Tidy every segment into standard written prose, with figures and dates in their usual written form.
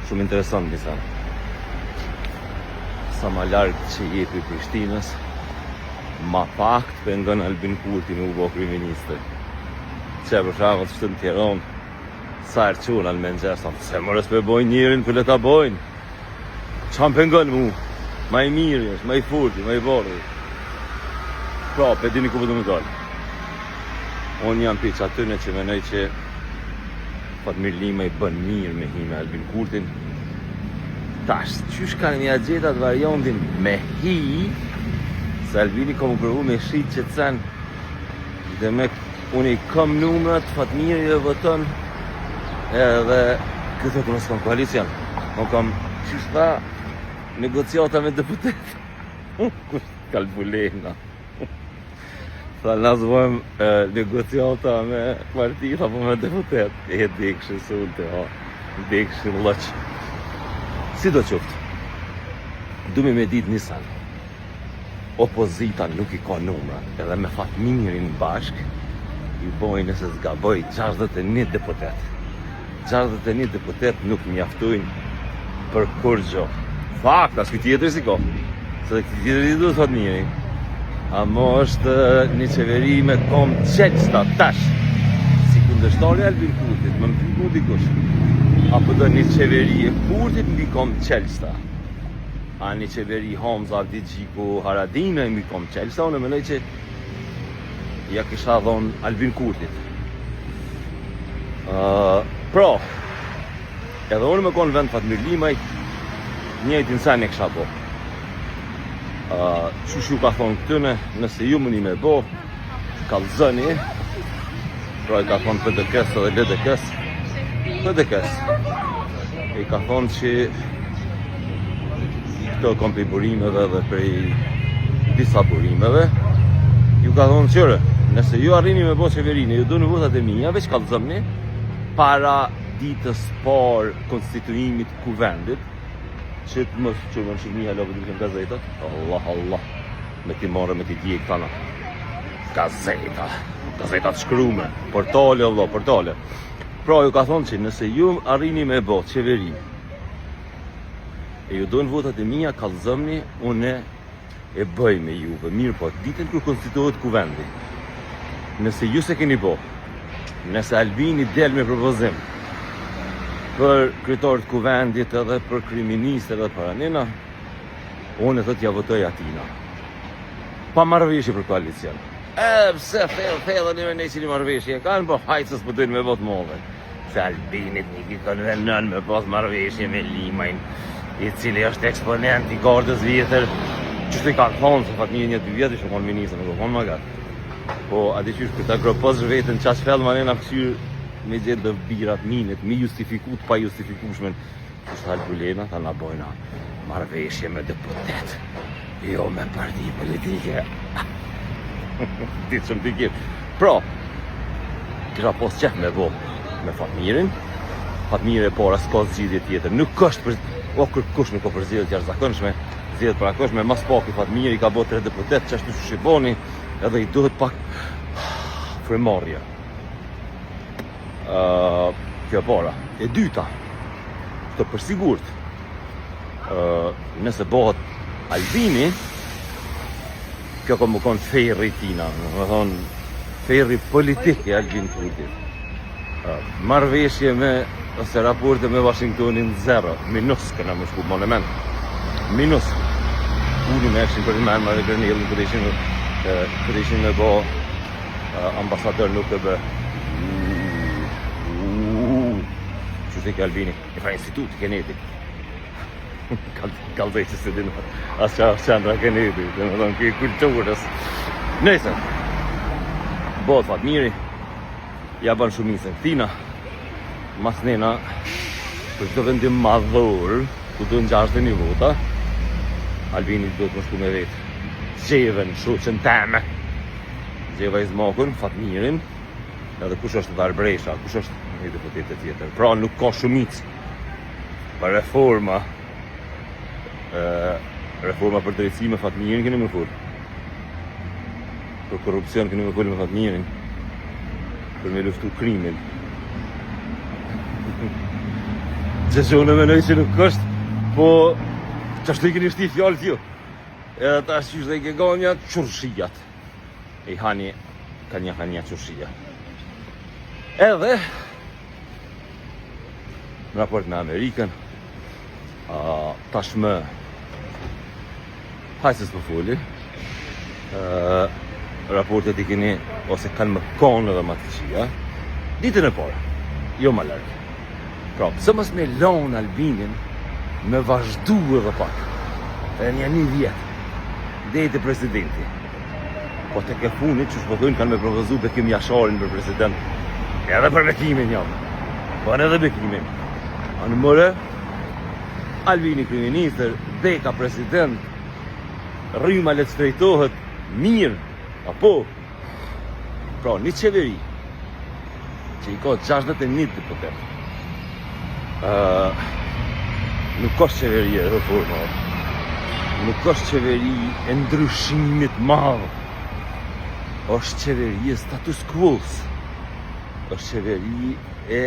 Shumë interesant disa. Sa ma largë që jepi Prishtinës, ma pak të pengon Albin Kurti me u bo kriministe. Që për shakët që të në Tjeronë, sa erqun alë me nxerë, se më rëspe bojnë njërin për le ta bojnë. Qa më pengon mu? Ma i mirë është, ma i furti, ma i bordi. Pra, pe dini ku përdu më dollë. Unë jam për që atyne që menoj që Fatmir Lima i bën mirë me hi me Albin Kurtin. Tash, qysh kanë një agjetat variantin me hi, se Albini ka më kërvu me shqit që të sen, dhe me unë i kam numrat, Fatmiri e vëton, edhe këtë të nësë kam koalicion. Unë kam, qysh tha, negociata me deputet. Kusht kalbulena. Tha, nësë vojmë negociata me partit, apo me deputet. E dikëshin sulte, dikëshin lëq. Si do qoftë, du me dit nisan. Opozita nuk i ka numra, edhe me Fatmirin bashk, i bojnë nëse zgaboj 61 deputet. 61 deputet nuk mjaftojnë për kur gjo. Fakt, as këtë tjetër si ko. Se këtë tjetër i du të Fatmiri. Amo është një qeveri me kom qelsta tash. Si kundështari Albin Kurtit, më më dikush. Apo do një qeveri e Kurtit mbi kom qelsta. A një qeveri Hamza Avdi Gjiku Haradine mbi kom qelsta, unë menoj që ja kisha dhonë Albin Kurtit. Pra, edhe unë me konë vend Fatmir Limaj, njëjtin sen e kisha bo. Qysh ju ka thonë këtëne, nëse ju mëni me bo, kallëzëni, pra i ka thonë PDK-s edhe LDK-s, PDK-s. I ka thonë që këto kom për burimeve dhe prej disa burimeve, ju ka thonë qëre, nëse ju arrini me bo qeverinë, ju do në votat e minja, veç kallëzëmni, para ditës par konstituimit kuvendit, që të më qërë në shikmi halove të në gazetat, Allah, me ti marrë, me ti djek tana. Gazetat shkrume, portale, Allah, portale. Pra ju ka thonë që nëse ju arrini me bo qeveri, e ju dojnë votat e mija, kallëzëmni, une e bëj me juve, mirë po, ditën kër konstituohet kuvendi. Nëse ju se keni bo, nëse Albini del me propozim, për kryetarët kuvendit edhe për kriministë edhe për anina, unë e thot ja votoj atina. Pa marrëveshje për koalicion. Pse thellën e me ne që një marrëveshje kanë, po hajtës për dojnë me votë move. Se Albinit një kikon venën me pas marrëveshje me Limajn, i cili është eksponent i gardës vjetër, qështë i ka thonë, se Fatmiri një 2 vjetë, ishë konë ministër, nuk konë magat. Po, ati qysh këta gropos vetën qash fellë manena kësyrë, me gjithë dhe birat minet, mi justifikut, pa justifikushmen. Kështë halbulena, ta na bojna marrëveshje me deputet, jo me parti politike. Ditë shumë t'i kjetë. Pra, kisha pos qef me bo me Fatmirin. Fatmiri e para s'ka zgjidhje tjetër. Nuk është për... O, kërkush nuk ka për zgjidhje t'jarë zakonshme. Zgjidhje për akoshme, mas pak i Fatmiri ka bo 3 deputet, që ashtu shiboni, edhe i duhet pak frimarrje. Kjo para. E dyta, të përsigurt, nëse bëhet Albini, kjo ka më konë ferri tina, më thonë, ferri politik e Albin Kurtit. Marrëveshje me, ose raporte me Washingtonin 0, minus këna më shku monument. Minus. Unë me ekshin për imen, ma dhe Grenellin, këtë ishin me bo ambasador nuk të bë. Qështë e Albini, e fra institut Kennedy. Kaldej që se din asë qa është qandra Kennedy, dhe më thonë këj kulturës. Nëjse, bëhet Fatmiri, ja bën shumicën këtina, mas nena, për këtë vendim madhur, ku do në 61 vota, Albini do të më shku me vetë. Gjeven, shuqën teme. Gjeva i zmakun, Fatmirin, edhe kush është Dhar Bresha, kush është një deputet e tjetër. Pra nuk ka shumicë për reforma. Reforma për drejtësi me Fatmirin keni më full. Për korupcion keni më full me Fatmirin. Për me luftu krimin. Gjeshone menoj që nuk është, po që ashtu i keni shti fjallë tjo. Edhe ta është qysh dhe i ke ganja qurshijat. E i hani ka një qurshija. Edhe në raport me Amerikën, tashmë hajse s'po foli, raportet i keni ose kanë më konë edhe më të qia, ditën e parë, jo më largë. Pra, pëse mës me lonë Albinin me vazhdu edhe pak, e një vjetë, dejtë presidenti. Po të ke funit që shpotojnë kanë me propozu Bekim Jasharin për president, edhe për bekimin jam, po edhe bekimin. Anë mëre, Albini kryeministër, Beka president, rryma le të shtrejtohet mirë, apo? Pra, një qeveri, që i ka 61 deputet, nuk është qeveri e reforma, nuk është qeveri e ndryshimit madhë, është qeveri e status quo-s, është qeveri e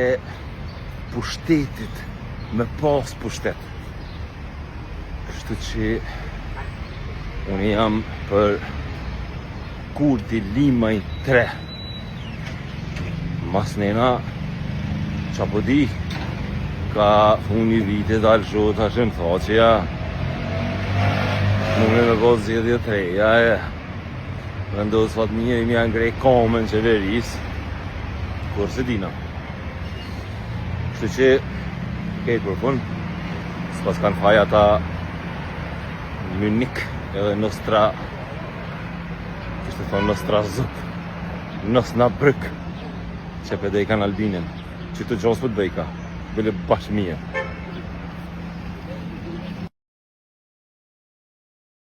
pushtetit me pas pushtet. Kështu që unë jam për Kurti Limaj 3. Mas nena, qa po di, ka funi vite dalë shota që më tha që ja, mune me po zjedhje 3, ja e. Vendosë fat njëri mja ngrej komen qeveris, kur se dina. Kështu që, kejtë për pun, s'pas kanë faja ta Munich edhe Nostra, kështë të thonë Nostra Zup, Nosna Brëk, që pëdej kanë Albinin, që të gjosë për të bejka, bile bashkë mije.